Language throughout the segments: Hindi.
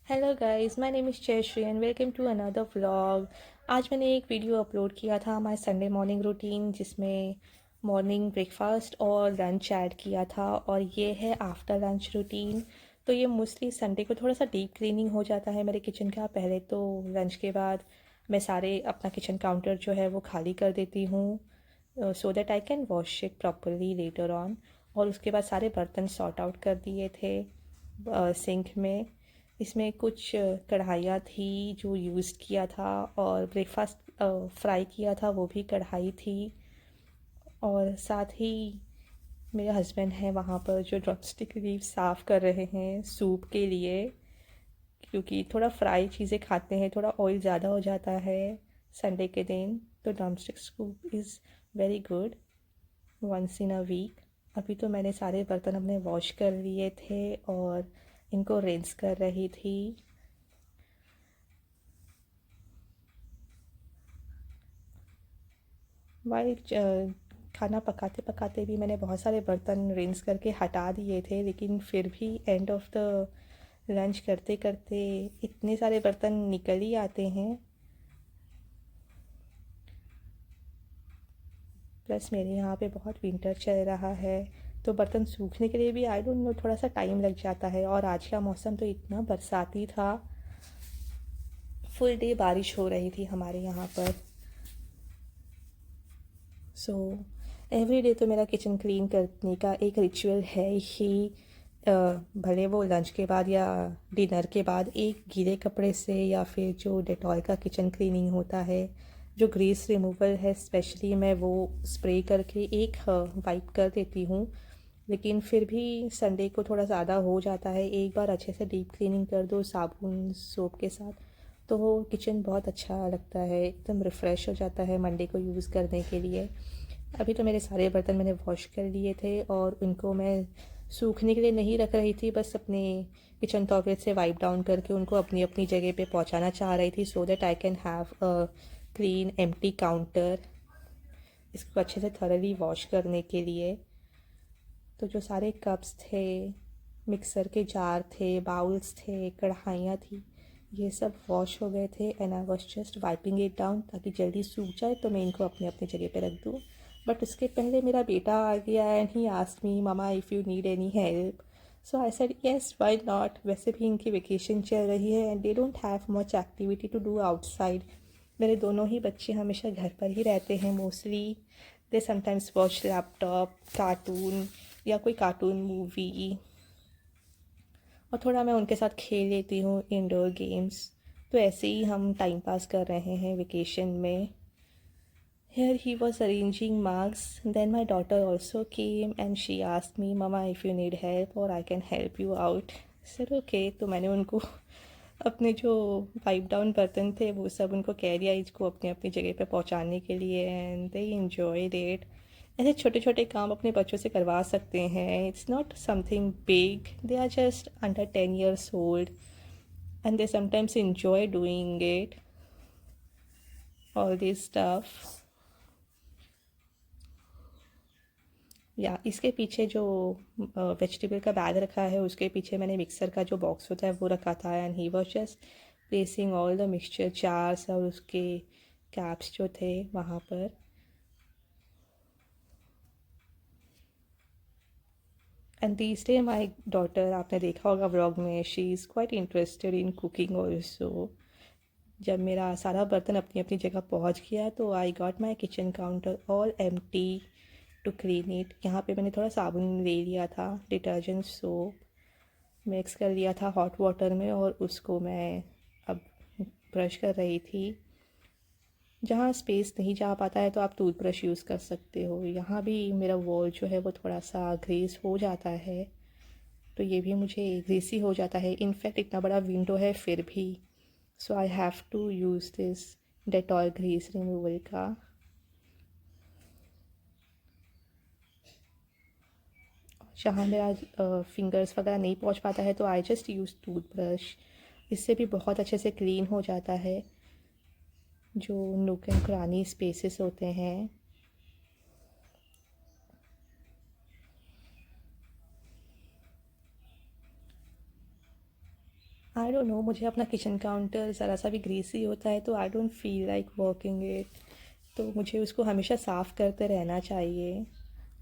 Hello guys, my name is Jayshree and welcome to another vlog. आज मैंने एक वीडियो अपलोड किया था माय संडे मॉर्निंग रूटीन, जिसमें मॉर्निंग ब्रेकफास्ट और लंच ऐड किया था, और ये है आफ्टर लंच रूटीन। तो ये मोस्टली संडे को थोड़ा सा डीप क्लीनिंग हो जाता है मेरे किचन का। पहले तो लंच के बाद मैं सारे अपना किचन काउंटर जो है वो खाली कर देती हूँ, so that I can wash it properly later on. और उसके बाद सारे बर्तन सॉर्ट आउट कर दिए थे सिंक में। इसमें कुछ कढ़ाइयाँ थी जो यूज़ किया था, और ब्रेकफास्ट फ्राई किया था वो भी कढ़ाई थी। और साथ ही मेरे हस्बैंड हैं वहाँ पर जो ड्रमस्टिक लीव साफ़ कर रहे हैं सूप के लिए, क्योंकि थोड़ा फ्राई चीज़ें खाते हैं, थोड़ा ऑयल ज़्यादा हो जाता है संडे के दिन। तो drumstick soup is very good once in a week. अभी तो मैंने सारे बर्तन अपने वॉश कर लिए थे और इनको रिंस कर रही थी। वाइल खाना पकाते पकाते भी मैंने बहुत सारे बर्तन रिंस करके हटा दिए थे, लेकिन फिर भी एंड ऑफ द लंच करते करते इतने सारे बर्तन निकल ही आते हैं। प्लस मेरे यहाँ पे बहुत विंटर चल रहा है, तो बर्तन सूखने के लिए भी आई डोंट नो थोड़ा सा टाइम लग जाता है। और आज का मौसम तो इतना बरसाती था, फुल डे बारिश हो रही थी हमारे यहाँ पर। सो एवरी डे तो मेरा किचन क्लीन करने का एक रिचुअल है ही। भले वो लंच के बाद या डिनर के बाद एक गीले कपड़े से, या फिर जो डेटॉल का किचन क्लीनिंग होता है, जो ग्रीस रिमूवल है स्पेशली, मैं वो स्प्रे करके एक वाइप कर देती हूँ। लेकिन फिर भी संडे को थोड़ा ज़्यादा हो जाता है। एक बार अच्छे से डीप क्लीनिंग कर दो साबुन सोप के साथ, तो वो किचन बहुत अच्छा लगता है, एकदम रिफ़्रेश हो जाता है मंडे को यूज़ करने के लिए। अभी तो मेरे सारे बर्तन मैंने वॉश कर लिए थे, और उनको मैं सूखने के लिए नहीं रख रही थी, बस अपने किचन टॉवेल से वाइप डाउन करके उनको अपनी अपनी जगह पे पहुंचाना चाह रही थी, so that I can have a clean empty counter, इसको अच्छे से थॉरली वॉश करने के लिए। तो जो सारे कप्स थे, मिक्सर के जार थे, बाउल्स थे, कढ़ाइयाँ थी, ये सब वॉश हो गए थे, and I was just wiping it down ताकि जल्दी सूख जाए, तो मैं इनको अपने अपनी जगह पे रख दूँ। बट उसके पहले मेरा बेटा आ गया and he asked me, mama if you need any help. So I said yes, why not. वैसे भी इनकी वेकेशन चल रही है and they don't have much activity to do outside. मेरे दोनों ही बच्चे हमेशा घर पर ही रहते हैं mostly. They sometimes watch laptop, cartoon, या कोई कार्टून मूवी, और थोड़ा मैं उनके साथ खेल लेती हूँ इंडोर गेम्स। तो ऐसे ही हम टाइम पास कर रहे हैं वेकेशन में। Here he was arranging marks. Then my daughter also came and she asked me, Mama, if you need help or I can help you out. I said okay. तो मैंने उनको अपने जो वाइप डाउन बर्तन थे वो सब उनको कह दिया इसको अपनी अपनी जगह पे पहुंचाने के लिए, एंड दे एंजॉयड इट। ऐसे छोटे छोटे काम अपने बच्चों से करवा सकते हैं। It's not something big, they are just under 10 years old and they sometimes enjoy doing it, all this stuff। या इसके पीछे जो वेजिटेबल का बैग रखा है, उसके पीछे मैंने मिक्सर का जो बॉक्स होता है वो रखा था, and he was just placing all the mixture jars और उसके कैप्स जो थे वहाँ पर। एंड तीस डे माई डॉटर, आपने देखा होगा व्लॉग में, she is quite interested in cooking also. जब मेरा सारा बर्तन अपनी अपनी जगह पहुँच गया, तो I got my kitchen counter all empty to clean it. यहाँ पे मैंने थोड़ा साबुन ले लिया था, डिटर्जेंट सोप मिक्स कर लिया था हॉट वाटर में, और उसको मैं अब ब्रश कर रही थी। जहाँ स्पेस नहीं जा पाता है तो आप टूथब्रश यूज़ कर सकते हो। यहाँ भी मेरा वॉल जो है वो थोड़ा सा ग्रीस हो जाता है, तो ये भी मुझे ग्रीसी हो जाता है। इनफैक्ट इतना बड़ा विंडो है फिर भी, so I have to use this Dettol grease removal का। जहाँ मेरा फिंगर्स वगैरह नहीं पहुँच पाता है तो आई जस्ट यूज़ टूथब्रश, इससे भी बहुत अच्छे से क्लीन हो जाता है जो नूक एंड क्रानी स्पेसेस होते हैं। आई डोंट नो, मुझे अपना किचन काउंटर ज़रा सा भी ग्रीसी होता है तो I don't feel like working it. तो मुझे उसको हमेशा साफ़ करते रहना चाहिए।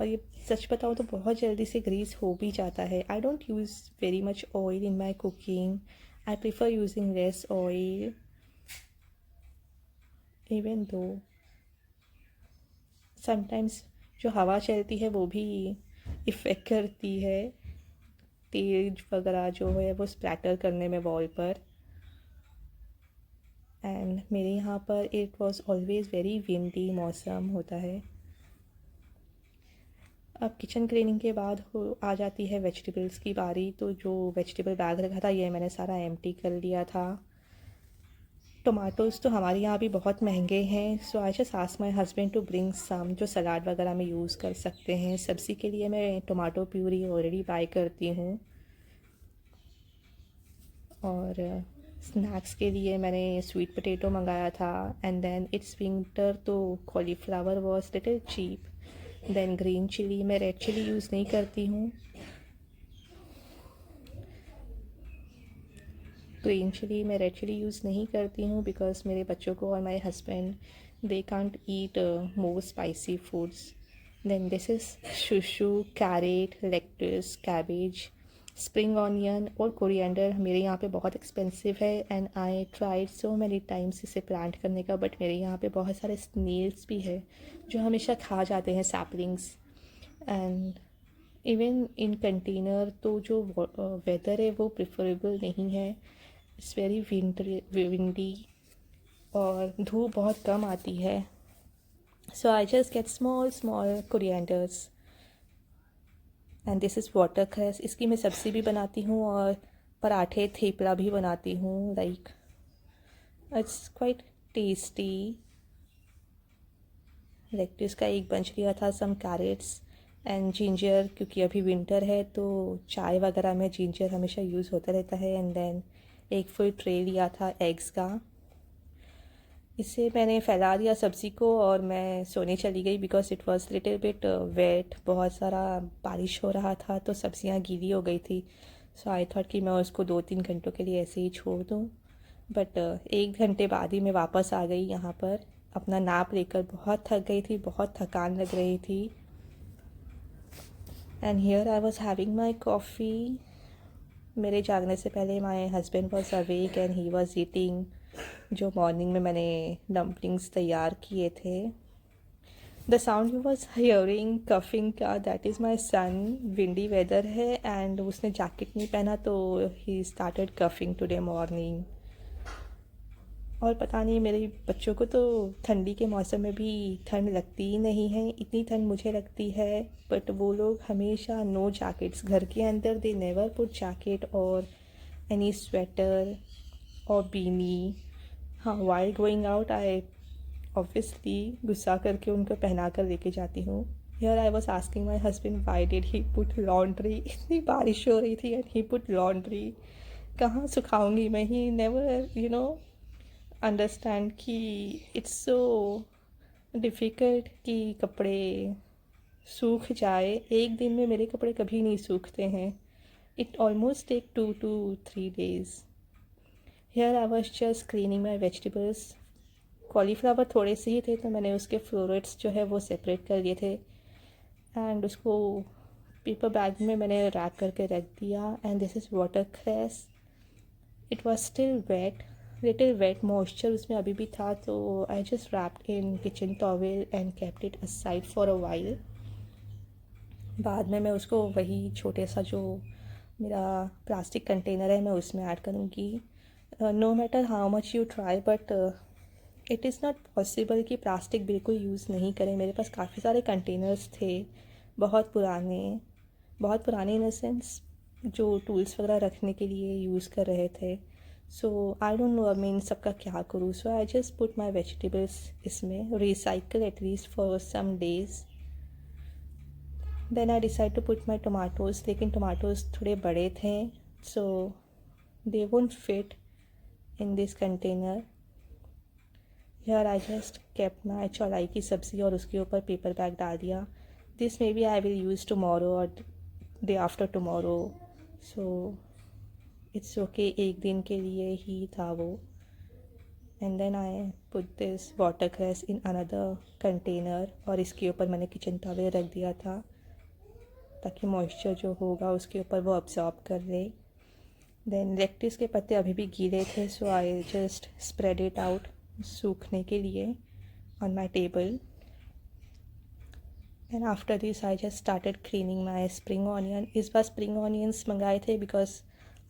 और ये सच बताऊँ तो बहुत जल्दी से ग्रीस हो भी जाता है। I don't use very much oil in my cooking. I prefer using less oil even though sometimes जो हवा चलती है वो भी इफ़ेक्ट करती है, तेल वगैरह जो है वो स्प्लैटर करने में वॉल पर। एंड मेरे यहाँ पर it was always very windy मौसम होता है। अब किचन क्लीनिंग के बाद आ जाती है वेजिटेबल्स की बारी। तो जो वेजिटेबल बैग रखा था ये मैंने सारा एम्प्टी कर लिया था। टोमेटोज़ तो हमारे यहाँ भी बहुत महंगे हैं, so I just ask my husband to bring some जो सलाद वगैरह में यूज़ कर सकते हैं। सब्ज़ी के लिए मैं टोमेटो प्यूरी ऑलरेडी बाय करती हूँ। और स्नैक्स के लिए मैंने स्वीट पोटैटो मंगाया था। एंड देन इट्स विंटर तो cauliflower was little cheap. Then green chilli, मैं रेड चिली यूज़ नहीं करती हूँ। ग्रीन चिली मैं रेड चिली यूज़ नहीं करती हूँ बिकॉज मेरे बच्चों को और my husband they can't eat more spicy foods. Then this is शुशु, carrot, lettuce, cabbage, spring onion और कोरिएंडर मेरे यहाँ पे बहुत एक्सपेंसिव है। And I tried so many times इसे प्लांट करने का, बट मेरे यहाँ पे बहुत सारे स्नेल्स भी है जो हमेशा खा जाते हैं saplings. And even in container तो जो वेदर है वो प्रेफरेबल नहीं है। इट्स वेरी विंडी और धूप बहुत कम आती है। So I just get small small corianders and this is watercress. इसकी मैं सब्ज़ी भी बनाती हूँ और पराठे थेपला भी बनाती हूँ। Like it's quite tasty. Lettuce का एक बंच लिया था, सम कैरेट्स एंड जिंजर, क्योंकि अभी विंटर है तो चाय वगैरह में जिंजर हमेशा यूज़ होता रहता है। एंड देन एक फुल ट्रे लिया था एग्स का। इसे मैंने फैला दिया सब्ज़ी को और मैं सोने चली गई because it was little bit wet. बहुत सारा बारिश हो रहा था तो सब्ज़ियाँ गीली हो गई थी। सो आई थॉट कि मैं उसको 2-3 घंटों के लिए ऐसे ही छोड़ दूँ। बट 1 घंटे बाद ही मैं वापस आ गई यहाँ पर अपना नाप लेकर। बहुत थक गई थी, बहुत थकान लग रही थी। And here I was having my coffee. मेरे जागने से पहले my husband was awake and he was eating जो मॉर्निंग में मैंने डम्पलिंग्स तैयार किए थे। The sound you was hearing coughing का, that is my son. Windy weather है एंड उसने जैकेट नहीं पहना तो he started coughing today morning. और पता नहीं मेरे बच्चों को तो ठंडी के मौसम में भी ठंड लगती ही नहीं है, इतनी ठंड मुझे लगती है। बट वो लोग हमेशा नो जैकेट्स, घर के अंदर दे नेवर पुट जैकेट और एनी स्वेटर और बीनी। हाँ, while going out I obviously गुस्सा करके उनको पहना कर लेके जाती हूँ। Here I was asking my husband why did he put laundry. इतनी बारिश हो रही थी एंड ही पुट लॉन्ड्री। कहाँ सुखाऊंगी मैं? ही नेवर अंडरस्टैंड कि इट्स सो डिफ़िकल्ट कि कपड़े सूख जाए। एक दिन में मेरे कपड़े कभी नहीं सूखते हैं। It almost take 2 to 3 days। Here I was just cleaning my vegetables. Cauliflower थोड़े से ही थे तो मैंने उसके फ्लोरेट्स जो है वो सेपरेट कर लिए थे एंड उसको पेपर बैग में मैंने रैप करके रख दिया। And this is watercress. It was still wet, little wet moisture उसमें अभी भी था, तो I just wrapped in kitchen towel and kept it aside for a while. बाद में मैं उसको वही छोटे सा जो मेरा प्लास्टिक कंटेनर है मैं उसमें ऐड करूँगी। No matter how much you try but it is not possible कि प्लास्टिक बिल्कुल यूज़ नहीं करें। मेरे पास काफ़ी सारे कंटेनर्स थे, बहुत पुराने इन द सेंस जो टूल्स वगैरह रखने के लिए यूज़ कर रहे थे। सो आई डोंट नो अब मैं इन सब का क्या करूँ। So I just put my vegetables इसमें, recycle at least for some days. Then I decide to put my tomatoes, लेकिन टोमेटोज़ थोड़े बड़े थे so they won't fit in this container. Here I just kept my चौलाई की सब्ज़ी और उसके ऊपर पेपर बैग डाल दिया। This maybe I will use tomorrow और day after tomorrow. So it's okay, एक दिन के लिए ही था वो. And then I put this watercress in another container, और इसके ऊपर मैंने किचन टॉवल रख दिया था ताकि मॉइस्चर जो होगा उसके ऊपर वो अब्जॉर्ब कर ले. देन लेक्टिस के पत्ते अभी भी गीले थे, so I just spread it out सूखने के लिए on my table. And after this I just started cleaning my spring onion. इस बार स्प्रिंग ऑनियंस मंगाए थे because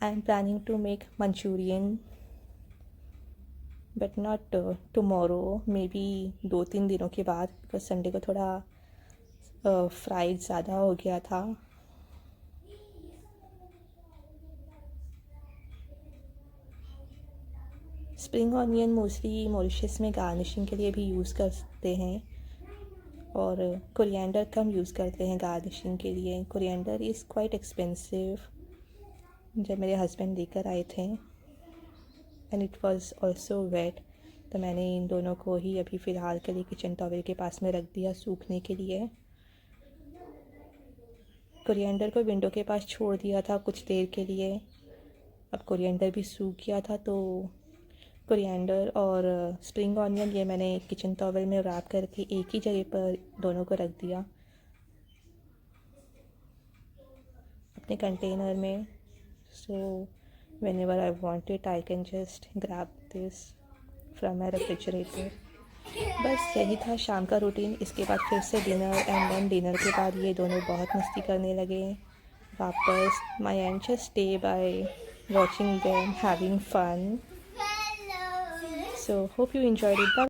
I am planning to make Manchurian, but not tomorrow, maybe 2-3 दिनों के बाद, बिकॉज संडे को थोड़ा फ्राइड ज़्यादा हो गया था. स्प्रिंग ऑनियन मोस्टली मॉरिशस में गार्निशिंग के लिए भी यूज़ करते हैं, और कोरिएंडर कम यूज़ करते हैं गार्निशिंग के लिए. Coriander is quite expensive. जब मेरे हस्बैंड लेकर आए थे and it was also wet, तो मैंने इन दोनों को ही अभी फ़िलहाल के लिए किचन टॉवल के पास में रख दिया सूखने के लिए. कोरिएंडर को विंडो के पास छोड़ दिया था कुछ देर के लिए. अब कोरिएंडर भी सूख गया था, तो कोरिएंडर और स्प्रिंग ऑनियन ये मैंने किचन टॉवल में रैप करके एक ही जगह पर दोनों को रख दिया अपने कंटेनर में. सो whenever I want it I can just grab this from my refrigerator. बस यही था शाम का रूटीन. इसके बाद फिर से डिनर, एंड देन डिनर के बाद ये दोनों बहुत मस्ती करने लगे वापस. My and just stay by watching them having fun. So hope you enjoyed it. Bye.